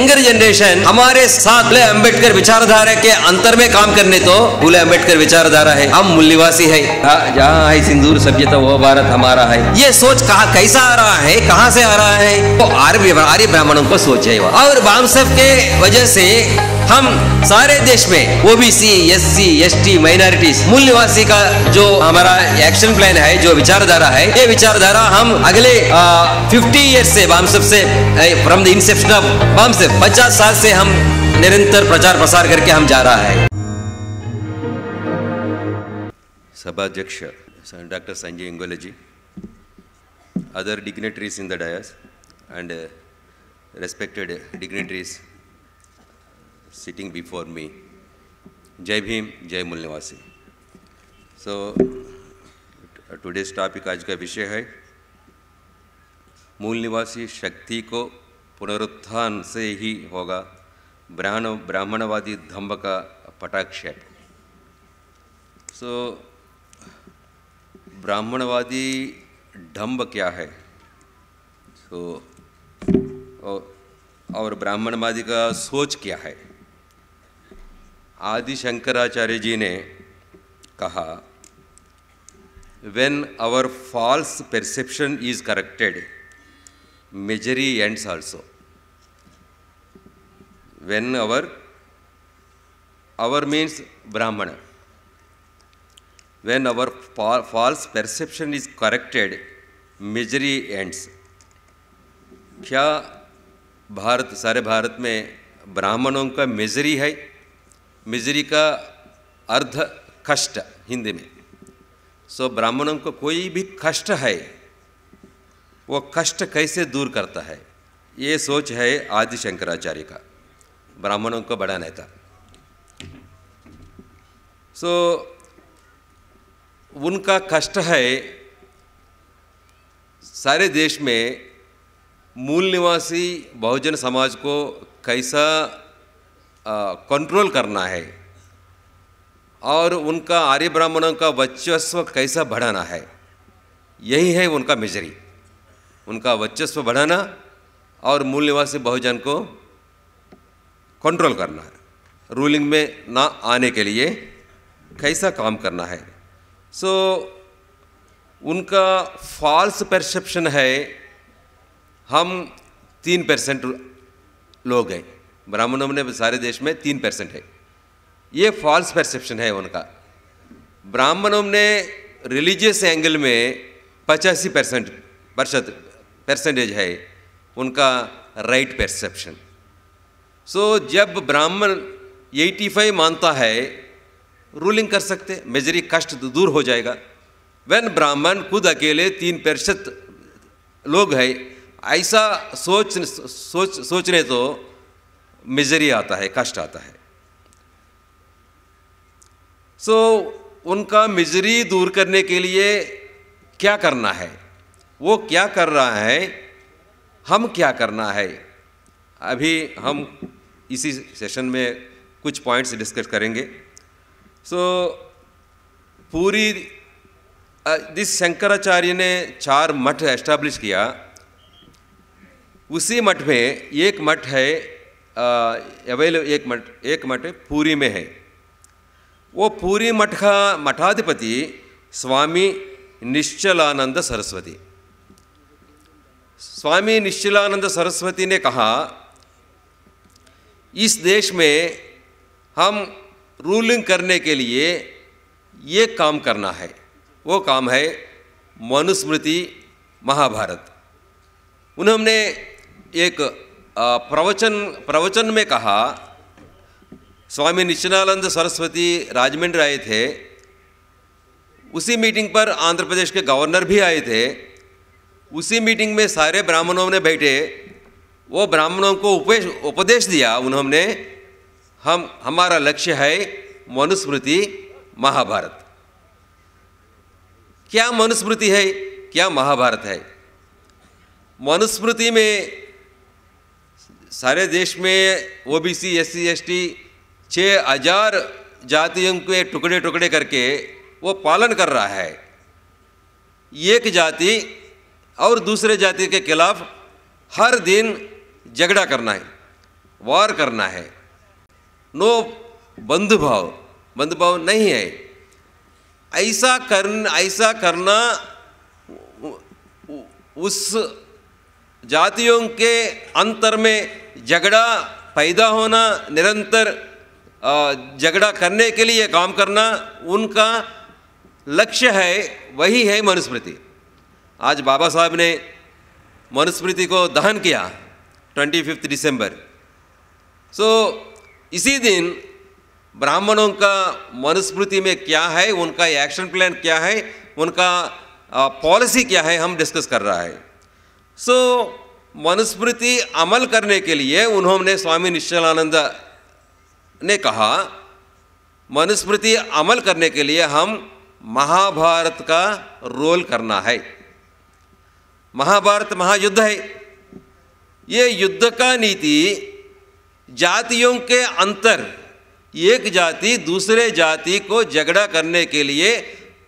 Younger generation हमारे साथ फूले अम्बेडकर विचारधारा के अंतर में काम करने तो फूले अम्बेडकर विचारधारा है, हम मूल निवासी है, जहाँ है सिंदूर सभ्यता वो भारत हमारा है। ये सोच कहाँ कैसा आ रहा है, कहाँ से आ रहा है? वो आर्य ब्राह्मणों को सोच है। और बामसेफ के वजह से हम सारे देश में ओबीसी, एससी, एसटी, माइनॉरिटीज, मूल निवासी का जो हमारा एक्शन प्लान है, जो विचारधारा है, ये विचारधारा हम अगले 50 ईयर्स से बामसेफ से from the Inception of BAMCEF 50 साल से हम निरंतर प्रचार प्रसार करके हम जा रहा है। सभाध्यक्ष doctor Sanjay Ingole ji, other dignitaries in the dais and respected dignitaries sitting before me, Jai Bhim, Jai Mool Nivasi। So today's topic आज का विषय है मूल निवासी शक्ति को पुनरुत्थान से ही होगा, ब्राह्मणवादी धम्म का पटाक्षेप। So ब्राह्मणवादी ढंब क्या है? और ब्राह्मणवादी का सोच क्या है? आदि शंकराचार्य जी ने कहा, when our false perception is corrected, misery ends also। when our means Brahmana, when our false perception is corrected, misery ends। क्या सारे भारत में ब्राह्मणों का मिजरी है? मिजरी का अर्थ कष्ट हिंदी में। सो ब्राह्मणों को कोई भी कष्ट है, वो कष्ट कैसे दूर करता है? ये सोच है आदि शंकराचार्य का, ब्राह्मणों को बड़ा नेता। सो उनका कष्ट है सारे देश में मूल निवासी बहुजन समाज को कैसा कंट्रोल करना है और उनका आर्य ब्राह्मणों का वर्चस्व कैसा बढ़ाना है। यही है उनका मिजरी, उनका वर्चस्व बढ़ाना और मूल निवासी बहुजन को कंट्रोल करना है, रूलिंग में ना आने के लिए कैसा काम करना है। सो उनका फॉल्स परसेप्शन है हम 3% लोग हैं, ब्राह्मणों में सारे देश में 3% है। ये फॉल्स परसेप्शन है उनका। ब्राह्मणों ने रिलीजियस एंगल में 85% है उनका राइट परसेप्शन। सो जब ब्राह्मण 85 मानता है, रूलिंग कर सकते, मेजरी कष्ट दूर हो जाएगा। वेन ब्राह्मण खुद अकेले 3% लोग हैं, ऐसा सोचने तो मिजरी आता है, कष्ट आता है। सो उनका मिजरी दूर करने के लिए क्या करना है, वो क्या कर रहा है, हम क्या करना है, अभी हम इसी सेशन में कुछ पॉइंट्स डिस्कस करेंगे। सो पूरी दिस शंकराचार्य ने 4 मठ एस्टैब्लिश किया। उसी मठ में एक मठ है एक मठ पूरी में है। वो पूरी मठ का मठाधिपति स्वामी निश्चलानंद सरस्वती। स्वामी निश्चलानंद सरस्वती ने कहा, इस देश में हम रूलिंग करने के लिए ये काम करना है। वो काम है मनुस्मृति महाभारत। उन्होंने एक प्रवचन में कहा, स्वामी निश्चलानंद सरस्वती राजमंड्री आए थे, उसी मीटिंग पर आंध्र प्रदेश के गवर्नर भी आए थे। उसी मीटिंग में सारे ब्राह्मणों ने बैठे, वो ब्राह्मणों को उपदेश दिया उन्होंने, हमारा लक्ष्य है मनुस्मृति महाभारत। क्या मनुस्मृति है, क्या महाभारत है? मनुस्मृति में सारे देश में ओबीसी, एससी, एसटी 6000 जातियों के टुकड़े टुकड़े करके वो पालन कर रहा है। एक जाति और दूसरे जाति के खिलाफ हर दिन झगड़ा करना है, वार करना है, नो बंधुभाव नहीं है। ऐसा करना उस जातियों के अंतर में झगड़ा पैदा होना, निरंतर झगड़ा करने के लिए काम करना उनका लक्ष्य है। वही है मनुस्मृति। आज बाबा साहब ने मनुस्मृति को दहन किया 25 दिसंबर। इसी दिन ब्राह्मणों का मनुस्मृति में क्या है, उनका एक्शन प्लान क्या है, उनका पॉलिसी क्या है, हम डिस्कस कर रहा है। मनुस्मृति अमल करने के लिए उन्होंने, स्वामी निश्चलानंद ने कहा, मनुस्मृति अमल करने के लिए हम महाभारत का रोल करना है। महाभारत महायुद्ध है। ये युद्ध का नीति जातियों के अंतर, एक जाति दूसरे जाति को झगड़ा करने के लिए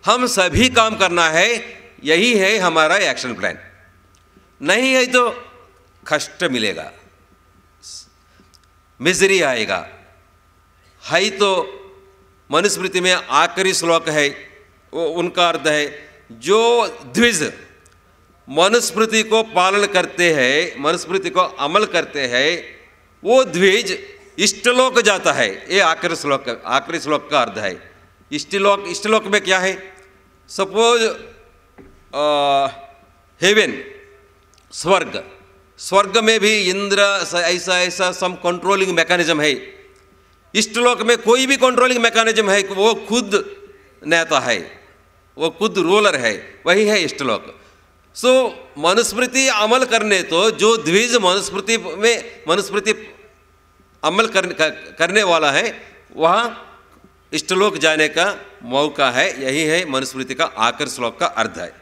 हम सभी काम करना है। यही है हमारा एक्शन प्लान। नहीं है तो कष्ट मिलेगा, मिजरी आएगा। है तो मनुस्मृति में आखिरी श्लोक है, वो उनका अर्थ है, जो द्विज मनुस्मृति को पालन करते हैं, मनुस्मृति को अमल करते हैं, वो द्विज इष्टलोक जाता है। ये आखिरी श्लोक का अर्थ है। इष्टलोक में क्या है? सपोज हेवन, स्वर्ग में भी इंद्र ऐसा सम कंट्रोलिंग मैकेनिज्म है। इष्टलोक में कोई भी कंट्रोलिंग मैकेनिज्म है, वो खुद नेता है, वो खुद रूलर है, वही है इष्टलोक। मनुस्मृति अमल करने तो जो द्विज मनुस्मृति अमल करने वाला है, वहाँ इष्टलोक जाने का मौका है। यही है मनुस्मृति का आखिरी श्लोक का अर्थ है।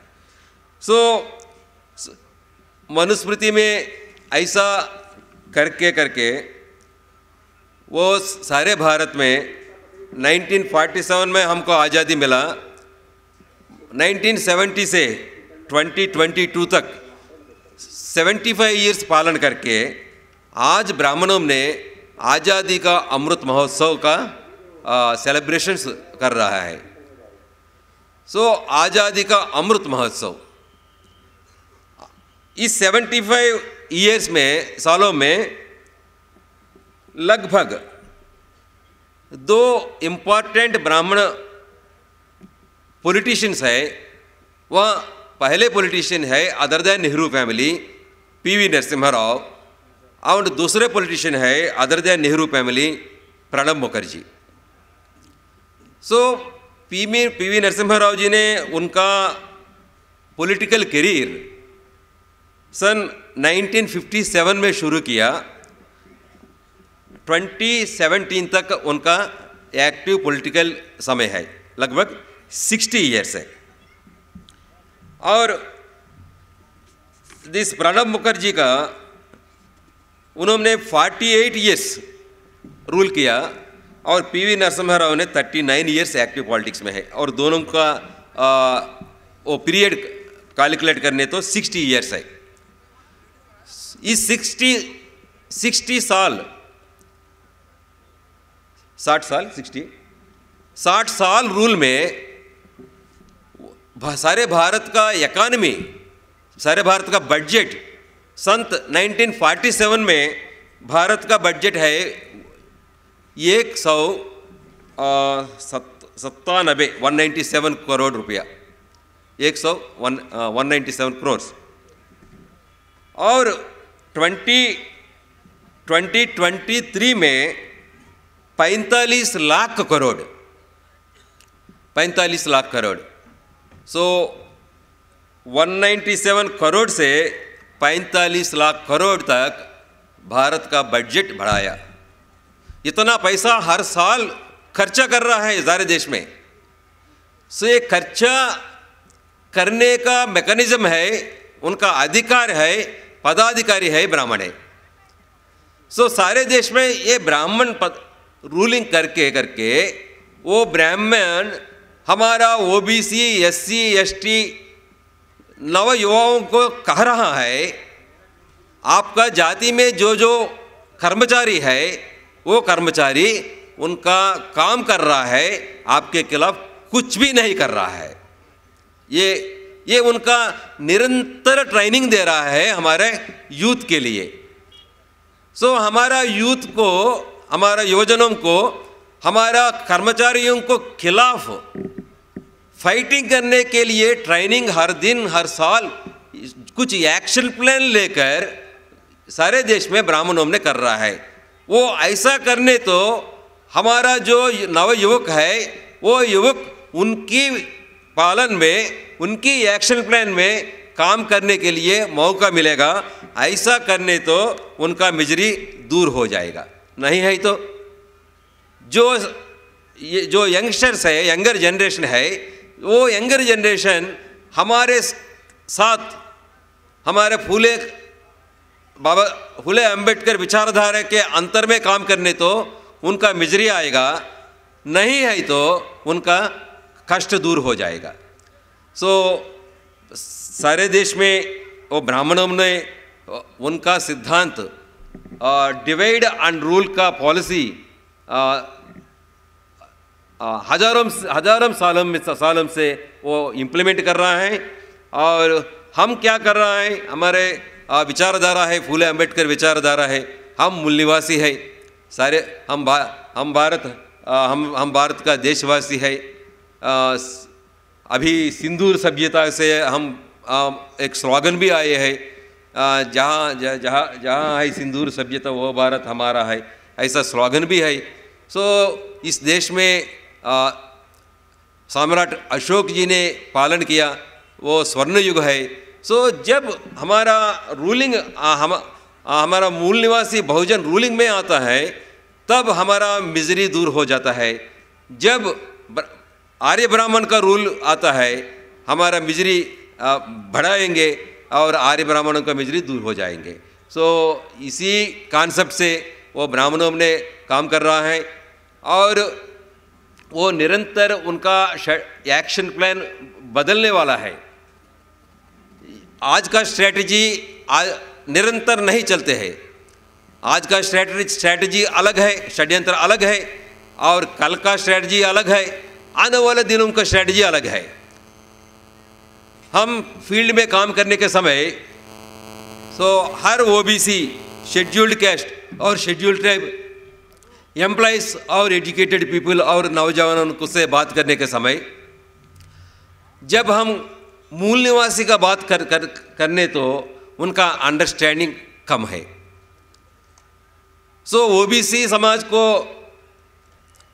मनुस्मृति में ऐसा करके वो सारे भारत में 1947 में हमको आज़ादी मिला। 1970 से 2022 तक 75 ईयर्स पालन करके आज ब्राह्मणों ने आज़ादी का अमृत महोत्सव का सेलिब्रेशंस कर रहा है। आज़ादी का अमृत महोत्सव इस 75 ईयर्स में, सालों में लगभग 2 इम्पॉर्टेंट ब्राह्मण पॉलिटिशियंस है। वह पहले पॉलिटिशियन है other than Nehru family, PV Narasimha Rao, और दूसरे पॉलिटिशियन है other than Nehru family, Pranab Mukherjee. PV Narasimha Rao ji ने उनका पॉलिटिकल करियर सन 1957 में शुरू किया। 2017 तक उनका एक्टिव पॉलिटिकल समय है, लगभग 60 ईयर्स है। और दिस प्रणब मुखर्जी का उन्होंने 48 ईयर्स रूल किया, और पीवी नरसिम्हा राव ने 39 ईयर्स एक्टिव पॉलिटिक्स में है। और दोनों का वो पीरियड कैलकुलेट करने तो 60 ईयर्स है। इस 60 साल 60 साल रूल में सारे भारत का इकॉनमी, सारे भारत का बजट, सन 1947 में भारत का बजट है 197 करोड़ रुपया, 197 करोड़। और 2023 में 45 लाख करोड़। 197 करोड़ से 45 लाख करोड़ तक भारत का बजट बढ़ाया। इतना पैसा हर साल खर्चा कर रहा है सारे देश में। ये खर्चा करने का मैकेनिज्म है, उनका अधिकार है, पदाधिकारी है, ब्राह्मण है। सारे देश में ये ब्राह्मण रूलिंग करके वो ब्राह्मण हमारा ओबीसी, एससी, एसटी नव युवाओं को कह रहा है, आपका जाति में जो कर्मचारी है, वो कर्मचारी उनका काम कर रहा है, आपके खिलाफ कुछ भी नहीं कर रहा है। ये उनका निरंतर ट्रेनिंग दे रहा है हमारे यूथ के लिए। सो हमारा यूथ को, हमारा युवजनों को, हमारा कर्मचारियों को खिलाफ फाइटिंग करने के लिए ट्रेनिंग हर दिन हर साल कुछ एक्शन प्लान लेकर सारे देश में ब्राह्मणों ने कर रहा है। वो ऐसा करने तो हमारा जो नव युवक है वो युवक उनकी पालन में, उनकी एक्शन प्लान में काम करने के लिए मौका मिलेगा। ऐसा करने तो उनका मिजरी दूर हो जाएगा। नहीं है तो जो यंगस्टर्स है, यंगर जनरेशन है, वो यंगर जनरेशन हमारे साथ हमारे बाबा फुले अंबेडकर विचारधारा के अंतर में काम करने तो उनका मिजरी आएगा। नहीं है तो उनका कष्ट दूर हो जाएगा। सो सारे देश में वो ब्राह्मणों ने उनका सिद्धांत डिवाइड एंड रूल का पॉलिसी हजारों सालों से वो इम्प्लीमेंट कर रहा है। और हम क्या कर रहा है, हमारे विचारधारा है, फूले अंबेडकर विचारधारा है, हम मूल निवासी है सारे, हम भारत का देशवासी है। अभी सिंदूर सभ्यता से हम एक स्लोगन भी आए हैं, जहाँ है सिंदूर सभ्यता वो भारत हमारा है, ऐसा स्लोगन भी है। सो इस देश में सम्राट अशोक जी ने पालन किया, वो स्वर्ण युग है। सो जब हमारा रूलिंग हमारा मूल निवासी बहुजन रूलिंग में आता है तब हमारा मिजरी दूर हो जाता है। जब आर्य ब्राह्मण का रूल आता है हमारा मिजरी बढ़ाएंगे और आर्य ब्राह्मणों का मिजरी दूर हो जाएंगे। सो इसी कॉन्सेप्ट से वो ब्राह्मणों ने काम कर रहा है और वो निरंतर उनका एक्शन प्लान बदलने वाला है। आज का स्ट्रैटेजी निरंतर नहीं चलते हैं। आज का स्ट्रैटेजी अलग है, षड्यंत्र अलग है, और कल का स्ट्रैटेजी अलग है, आने वाले दिनों का स्ट्रैटेजी अलग है। हम फील्ड में काम करने के समय हर ओबीसी, शेड्यूल्ड कैस्ट और शेड्यूल्ड ट्राइब एम्प्लॉइज और एजुकेटेड पीपल और नौजवानों से बात करने के समय जब हम मूल निवासी का बात करने तो उनका अंडरस्टैंडिंग कम है। ओबीसी समाज को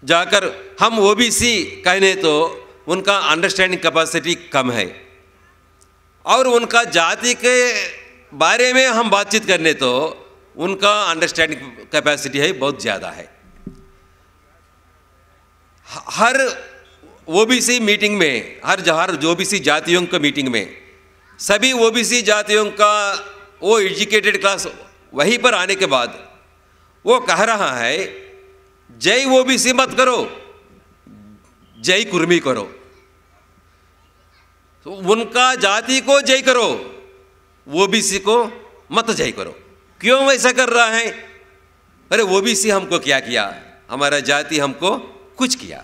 जाकर हम ओबीसी कहने तो उनका अंडरस्टैंडिंग कैपेसिटी कम है, और उनका जाति के बारे में हम बातचीत करने तो उनका अंडरस्टैंडिंग कैपेसिटी है बहुत ज़्यादा है। हर ओबीसी मीटिंग में, हर ओबीसी जातियों का मीटिंग में सभी ओबीसी जातियों का वो एजुकेटेड क्लास वहीं पर आने के बाद वो कह रहा है जय ओबीसी मत करो, जय कुर्मी करो। तो उनका जाति को जय करो, ओबीसी को मत जय करो। क्यों ऐसा कर रहा है? अरे ओबीसी हमको क्या किया, हमारा जाति हमको कुछ किया।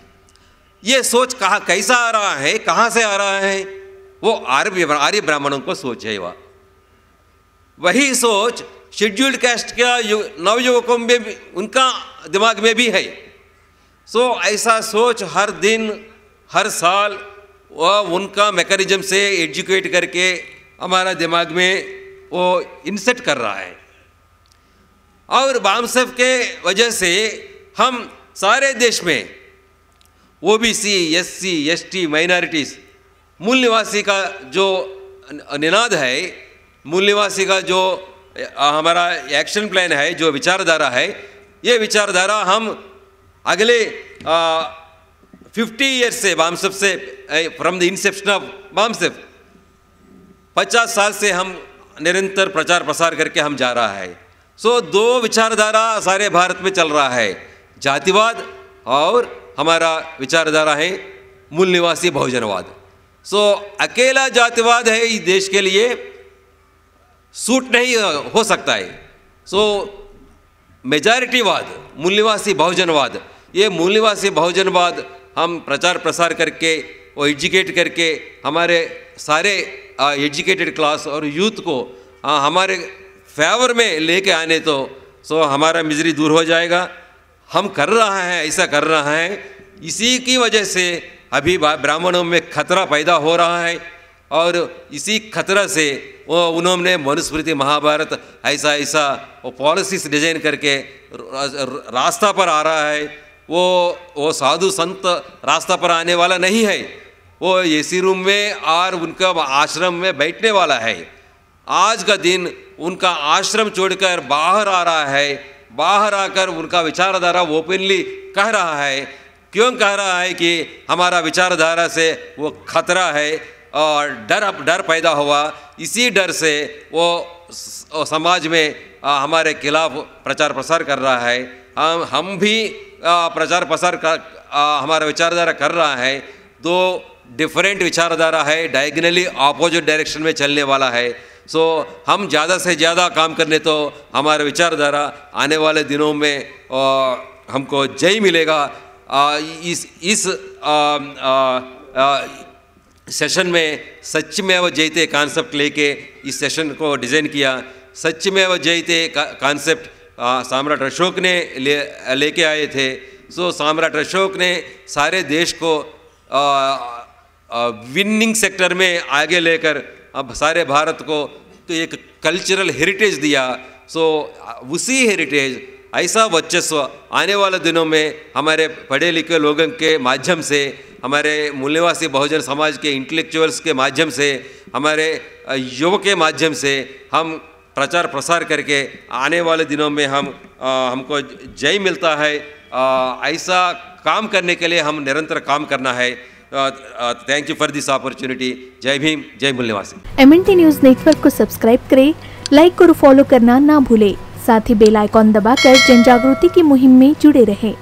ये सोच कैसा आ रहा है, कहाँ से आ रहा है? वो आर्य ब्राह्मणों को सोच है। वही सोच शेड्यूल्ड कास्ट का नवयुवकों में भी, उनका दिमाग में भी है। ऐसा सोच हर दिन हर साल वह उनका मैकेनिज्म से एजुकेट करके हमारा दिमाग में वो इंसेट कर रहा है। और बामसेफ के वजह से हम सारे देश में ओबीसी, एससी, एसटी, माइनॉरिटीज़, मूल निवासी का जो निनाद है, मूल निवासी का जो हमारा एक्शन प्लान है, जो विचारधारा है, ये विचारधारा हम अगले 50 ईयर्स से बामसेफ से, from the Inception of BAMCEF 50 साल से हम निरंतर प्रचार प्रसार करके हम जा रहा है। दो विचारधारा सारे भारत में चल रहा है, जातिवाद और हमारा विचारधारा है मूल निवासी बहुजनवाद। अकेला जातिवाद है इस देश के लिए सूट नहीं हो सकता है। मेजॉरिटीवाद, मूल्यवासी बहुजनवाद, ये मूल्यवासी बहुजनवाद हम प्रचार प्रसार करके वो एजुकेट करके हमारे सारे एजुकेटेड क्लास और यूथ को हमारे फेवर में लेके आने तो हमारा मिजरी दूर हो जाएगा। हम कर रहा है, ऐसा कर रहा है, इसी की वजह से अभी ब्राह्मणों में खतरा पैदा हो रहा है और इसी खतरा से वो उन्होंने मनुस्मृति महाभारत ऐसा ऐसा वो पॉलिसीज डिजाइन करके रास्ता पर आ रहा है। वो साधु संत रास्ता पर आने वाला नहीं है, वो एसी रूम में और उनका आश्रम में बैठने वाला है। आज का दिन उनका आश्रम छोड़कर बाहर आ रहा है, बाहर आकर उनका विचारधारा ओपनली कह रहा है। क्यों कह रहा है कि हमारा विचारधारा से वो खतरा है और डर पैदा हुआ, इसी डर से वो समाज में हमारे खिलाफ प्रचार प्रसार कर रहा है। हम भी प्रचार प्रसार हमारा विचारधारा कर रहा है। दो डिफरेंट विचारधारा है, डायगनली ऑपोजिट डायरेक्शन में चलने वाला है। हम ज़्यादा से ज़्यादा काम करने तो हमारा विचारधारा आने वाले दिनों में हमको जय मिलेगा। इस सेशन में सत्यमेव जयते कॉन्सेप्ट लेके इस सेशन को डिज़ाइन किया। सत्यमेव जयते कॉन्सेप्ट सम्राट अशोक ने लेके आए थे। सम्राट अशोक ने सारे देश को विनिंग सेक्टर में आगे लेकर अब सारे भारत को तो एक कल्चरल हेरिटेज दिया। उसी हेरिटेज ऐसा वर्चस्व आने वाले दिनों में हमारे पढ़े लिखे लोगों के माध्यम से, हमारे मूल्यवासी बहुजन समाज के इंटेलेक्चुअल्स के माध्यम से, हमारे युवक के माध्यम से हम प्रचार प्रसार करके आने वाले दिनों में हमको जय मिलता है। ऐसा काम करने के लिए हम निरंतर काम करना है। Thank you for this opportunity. जय भीम, जय मूल्यवासी। MNT न्यूज़ नेटवर्क को सब्सक्राइब करें, लाइक और फॉलो करना ना भूलें। साथ ही बेल आइकॉन दबाकर जन जागृति की मुहिम में जुड़े रहें।